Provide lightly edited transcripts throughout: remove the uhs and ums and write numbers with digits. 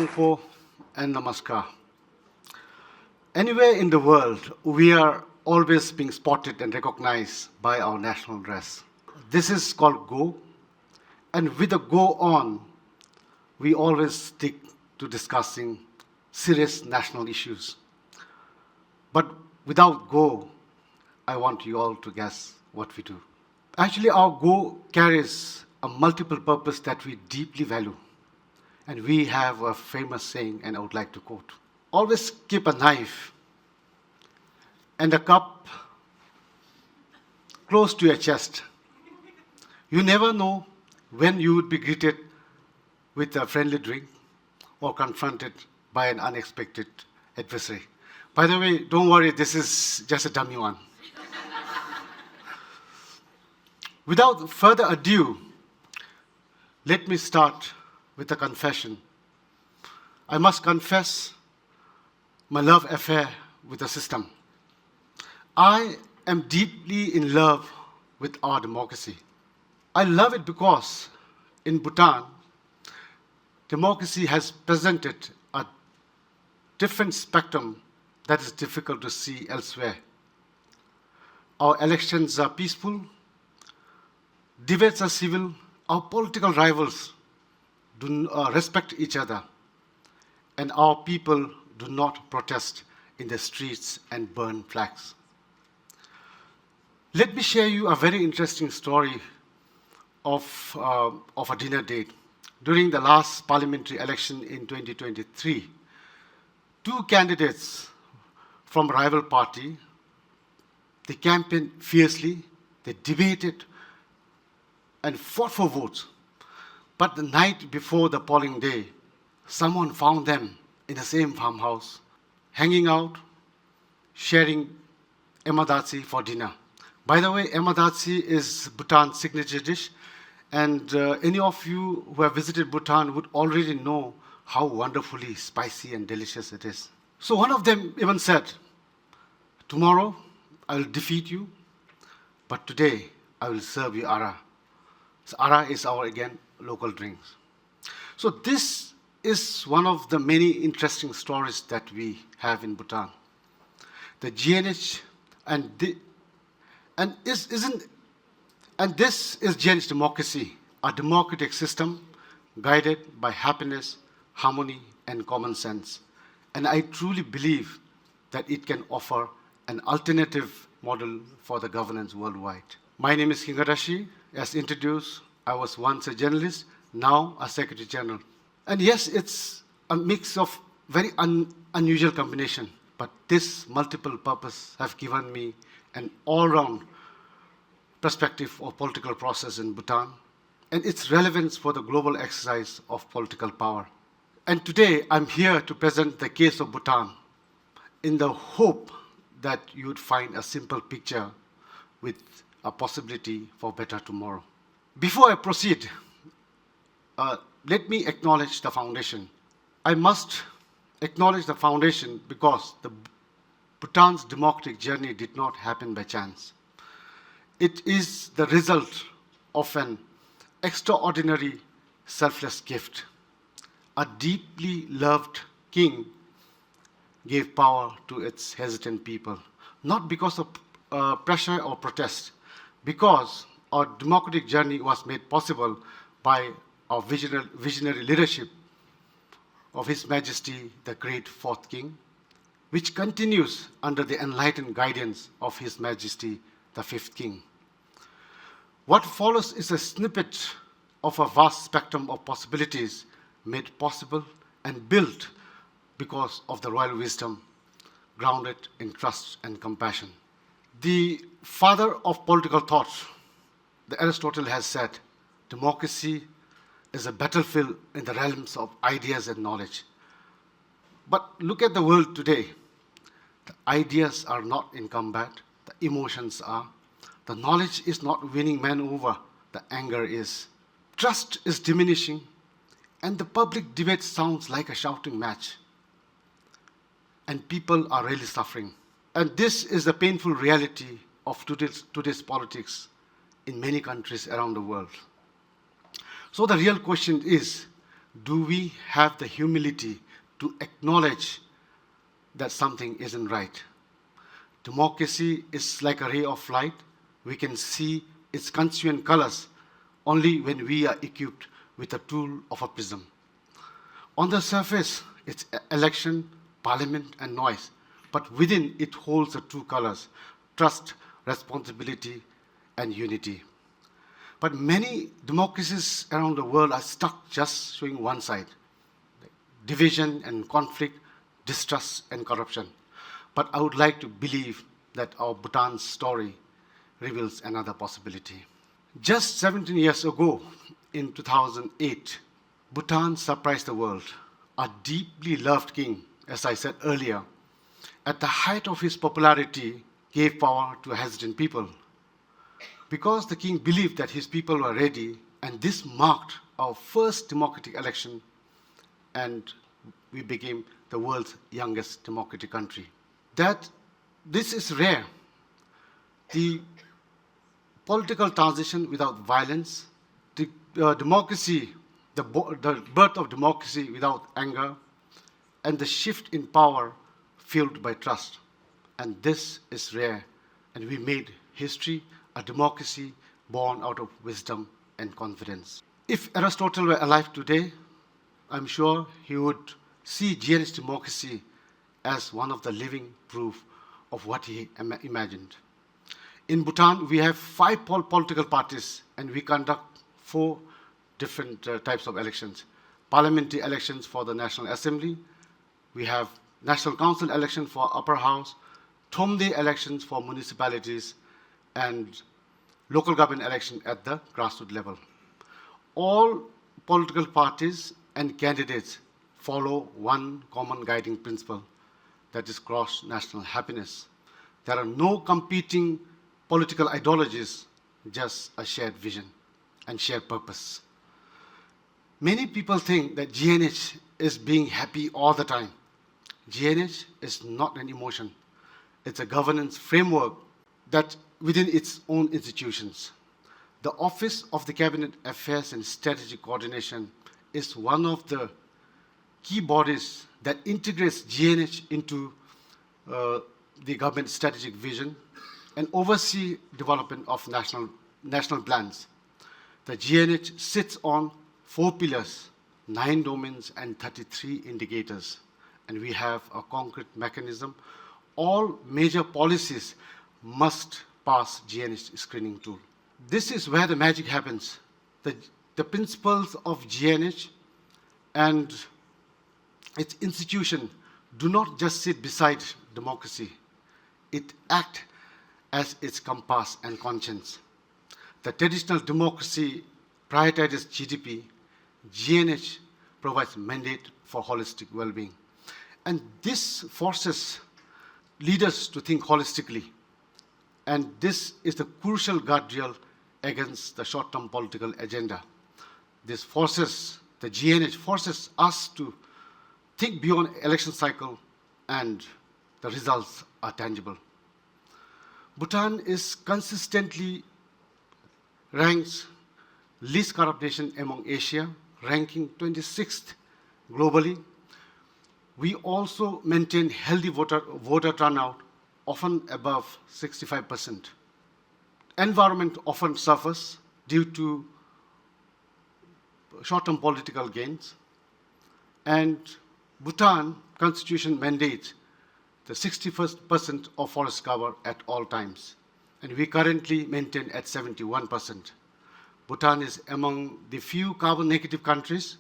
Tangpo and Namaskar. Anywhere in the world, we are always being spotted and recognized by our national dress. This is called Go, and with the Go on, we always stick to discussing serious national issues. But without Go, I want you all to guess what we do. Actually, our Go carries a multiple purpose that we deeply value. And we have a famous saying, and I would like to quote. Always keep a knife and a cup close to your chest. You never know when you would be greeted with a friendly drink or confronted by an unexpected adversary. By the way, don't worry, this is just a dummy one. Without further ado, let me start with a confession. I must confess my love affair with the system. I am deeply in love with our democracy. I love it because in Bhutan, democracy has presented a different spectrum that is difficult to see elsewhere. Our elections are peaceful, debates are civil, our political rivals do respect each other, and our people do not protest in the streets and burn flags. Let me share you a very interesting story of a dinner date. During the last parliamentary election in 2023, two candidates from a rival party, they campaigned fiercely, they debated and fought for votes. But the night before the polling day, someone found them in the same farmhouse, hanging out, sharing embed for dinner. By the way, embed is Bhutan's signature dish, and any of you who have visited Bhutan would already know how wonderfully spicy and delicious it is. So one of them even said, "Tomorrow I will defeat you, but today I will serve you ara." So ara is our, again, local drinks. So this is one of the many interesting stories that we have in Bhutan. The GNH this is GNH democracy, a democratic system guided by happiness, harmony, and common sense. And I truly believe that it can offer an alternative model for the governance worldwide. My name is Tashi. As introduced, I was once a journalist, now a Secretary General. And yes, it's a mix of very unusual combination, but this multiple purpose have given me an all-round perspective of political process in Bhutan and its relevance for the global exercise of political power. And today, I'm here to present the case of Bhutan in the hope that you would find a simple picture with a possibility for better tomorrow. Before I proceed, let me acknowledge the foundation. I must acknowledge the foundation because Bhutan's democratic journey did not happen by chance. It is the result of an extraordinary selfless gift. A deeply loved king gave power to its hesitant people, not because of pressure or protest, because our democratic journey was made possible by our visionary leadership of His Majesty, the Great Fourth King, which continues under the enlightened guidance of His Majesty, the Fifth King. What follows is a snippet of a vast spectrum of possibilities made possible and built because of the royal wisdom grounded in trust and compassion. The father of political thought, Aristotle, has said, democracy is a battlefield in the realms of ideas and knowledge. But look at the world today. The ideas are not in combat, the emotions are. The knowledge is not winning men over, the anger is. Trust is diminishing, and the public debate sounds like a shouting match. And people are really suffering. And this is the painful reality of today's politics in many countries around the world. So the real question is, do we have the humility to acknowledge that something isn't right? Democracy is like a ray of light. We can see its constituent colors only when we are equipped with a tool of a prism. On the surface, it's election, parliament, and noise. But within, it holds the true colors: trust, responsibility, and unity. But many democracies around the world are stuck just showing one side: division and conflict, distrust and corruption. But I would like to believe that our Bhutan story reveals another possibility. Just 17 years ago, in 2008, Bhutan surprised the world. A deeply loved king, as I said earlier, at the height of his popularity, gave power to hesitant people. Because the king believed that his people were ready, and this marked our first democratic election, and we became the world's youngest democratic country. That this is rare. The political transition without violence, the democracy, the birth of democracy without anger, and the shift in power fueled by trust. And this is rare. And we made history, a democracy born out of wisdom and confidence. If Aristotle were alive today, I'm sure he would see GNH democracy as one of the living proof of what he imagined. In Bhutan, we have 5 political parties, and we conduct 4 different types of elections. Parliamentary elections for the National Assembly. We have National Council election for Upper House, Thomde elections for municipalities, and local government election at the grassroots level. All political parties and candidates follow one common guiding principle, that is cross-national happiness. There are no competing political ideologies, just a shared vision and shared purpose. Many people think that GNH is being happy all the time. GNH is not an emotion. It's a governance framework that within its own institutions. The Office of the Cabinet Affairs and Strategic Coordination is one of the key bodies that integrates GNH into the government strategic vision and oversee development of national plans. The GNH sits on 4 pillars, 9 domains, and 33 indicators. And we have a concrete mechanism. All major policies must pass GNH screening tool. This is where the magic happens. The principles of GNH and its institution do not just sit beside democracy. It acts as its compass and conscience. The traditional democracy prioritizes GDP. GNH provides mandate for holistic well-being. And this forces leaders to think holistically. And this is the crucial guardrail against the short-term political agenda. This forces, the GNH forces us to think beyond election cycle, and the results are tangible. Bhutan is consistently ranks least corrupt nation among Asia, ranking 26th globally. We also maintain healthy voter turnout, often above 65%. Environment often suffers due to short-term political gains. And Bhutan constitution mandates the 61st% of forest cover at all times. And we currently maintain at 71%. Bhutan is among the few carbon negative countries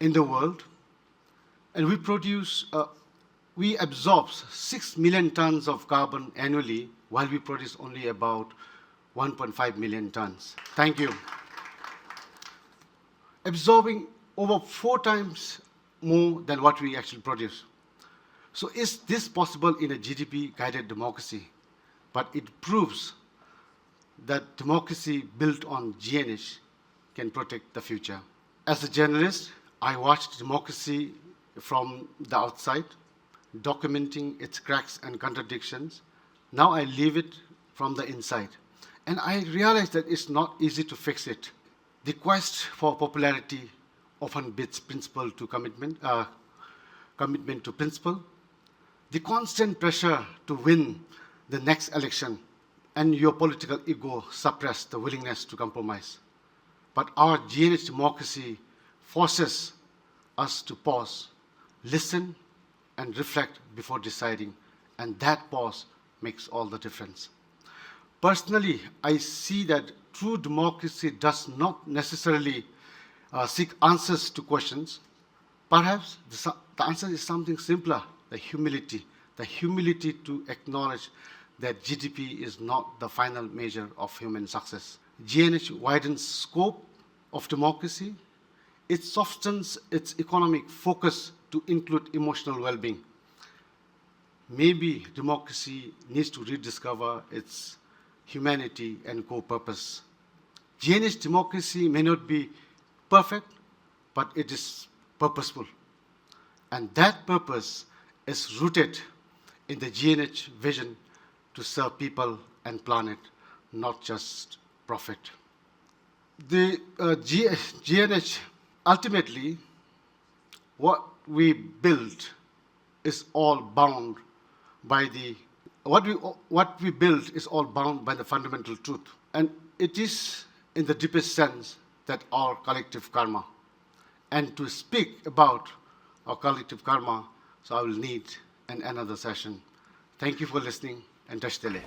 in the world. And we absorb 6 million tons of carbon annually, while we produce only about 1.5 million tons. Thank you. Absorbing over 4 times more than what we actually produce. So is this possible in a GDP-guided democracy? But it proves that democracy built on GNH can protect the future. As a journalist, I watched democracy from the outside, documenting its cracks and contradictions. Now I live it from the inside. And I realized that it's not easy to fix it. The quest for popularity often beats commitment to principle. The constant pressure to win the next election and your political ego suppress the willingness to compromise. But our GNH democracy forces us to pause, listen, and reflect before deciding, and that pause makes all the difference. Personally, I see that true democracy does not necessarily seek answers to questions. Perhaps the answer is something simpler, the humility to acknowledge that GDP is not the final measure of human success. GNH widens scope of democracy. It softens its economic focus to include emotional well-being. Maybe democracy needs to rediscover its humanity and core purpose. GNH democracy may not be perfect, but it is purposeful. And that purpose is rooted in the GNH vision to serve people and planet, not just profit. The GNH, ultimately, what we build is all bound by the what we build is all bound by the fundamental truth, and it is in the deepest sense that our collective karma. And to speak about our collective karma, so I will need another session. Thank you for listening, and Tashi.